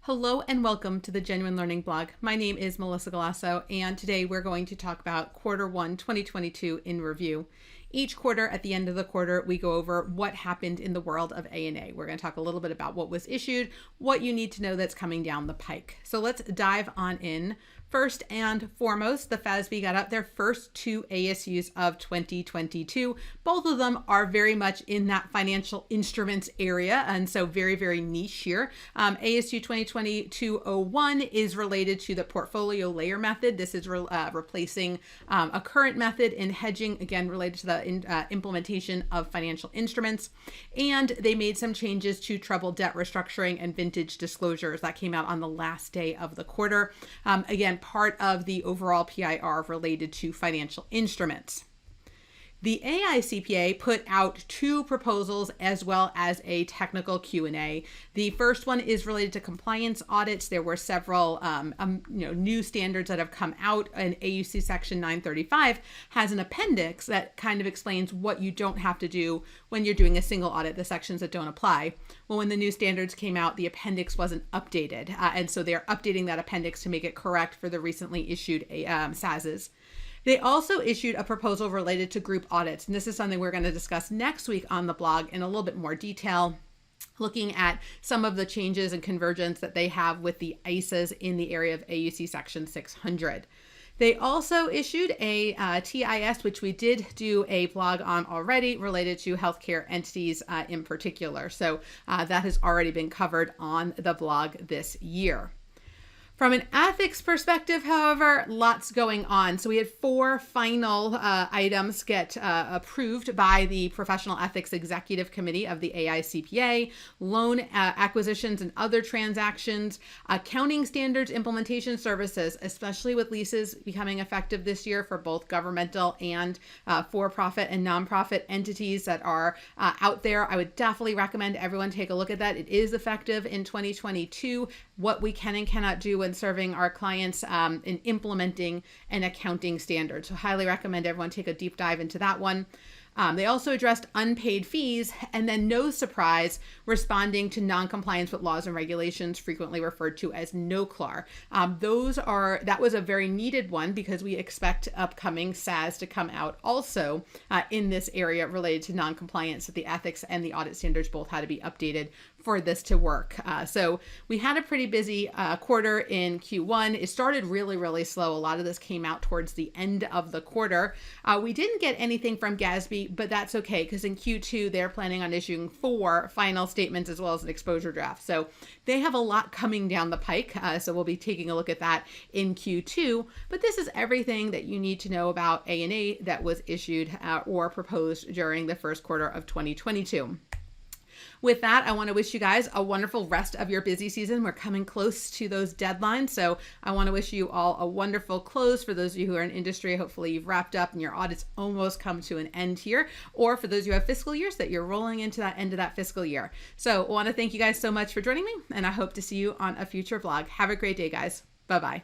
Hello and welcome to the Genuine Learning blog. My name is Melissa Galasso, and today we're going to talk about Q1 2022 in review. Each quarter, at the end of the quarter, we go over what happened in the world of A&A. We're going to talk a little bit about what was issued, what you need to know that's coming down the pike. So let's dive on in. First and foremost, the FASB got out their first two ASUs of 2022. Both of them are very much in that financial instruments area, and so very, very niche here. ASU 2022-01 is related to the portfolio layer method. This is replacing a current method in hedging, again, related to the implementation of financial instruments. And they made some changes to troubled debt restructuring and vintage disclosures. That came out on the last day of the quarter. Again, part of the overall PIR related to financial instruments. The AICPA put out two proposals as well as a technical Q&A. The first one is related to compliance audits. There were several new standards that have come out, and AUC section 935 has an appendix that kind of explains what you don't have to do when you're doing a single audit, the sections that don't apply. Well, when the new standards came out, the appendix wasn't updated, and so they're updating that appendix to make it correct for the recently issued SASes. They also issued a proposal related to group audits, and this is something we're going to discuss next week on the blog in a little bit more detail, looking at some of the changes and convergence that they have with the ASUs in the area of AUC section 600. They also issued a TIS, which we did do a blog on already, related to healthcare entities in particular. So that has already been covered on the blog this year. From an ethics perspective, however, lots going on. So we had four final items get approved by the Professional Ethics Executive Committee of the AICPA: loan acquisitions and other transactions, accounting standards implementation services, especially with leases becoming effective this year for both governmental and for-profit and nonprofit entities that are out there. I would definitely recommend everyone take a look at that. It is effective in 2022, what we can and cannot do when serving our clients in implementing an accounting standard. So highly recommend everyone take a deep dive into that one. They also addressed unpaid fees, and then, no surprise, responding to noncompliance with laws and regulations, frequently referred to as NOCLAR. That was a very needed one because we expect upcoming SAS to come out also in this area related to noncompliance. The ethics and the audit standards both had to be updated for this to work. So we had a pretty busy quarter in Q1. It started really, really slow. A lot of this came out towards the end of the quarter. We didn't get anything from GASB, but that's okay, because in Q2, they're planning on issuing 4 final statements as well as an exposure draft. So they have a lot coming down the pike. So we'll be taking a look at that in Q2. But this is everything that you need to know about A&A that was issued or proposed during the first quarter of 2022. With that, I want to wish you guys a wonderful rest of your busy season. We're coming close to those deadlines, so I want to wish you all a wonderful close. For those of you who are in industry, hopefully you've wrapped up and your audits almost come to an end here, or for those of you who have fiscal years, that you're rolling into that end of that fiscal year. So I want to thank you guys so much for joining me, and I hope to see you on a future vlog. Have a great day, guys. Bye-bye.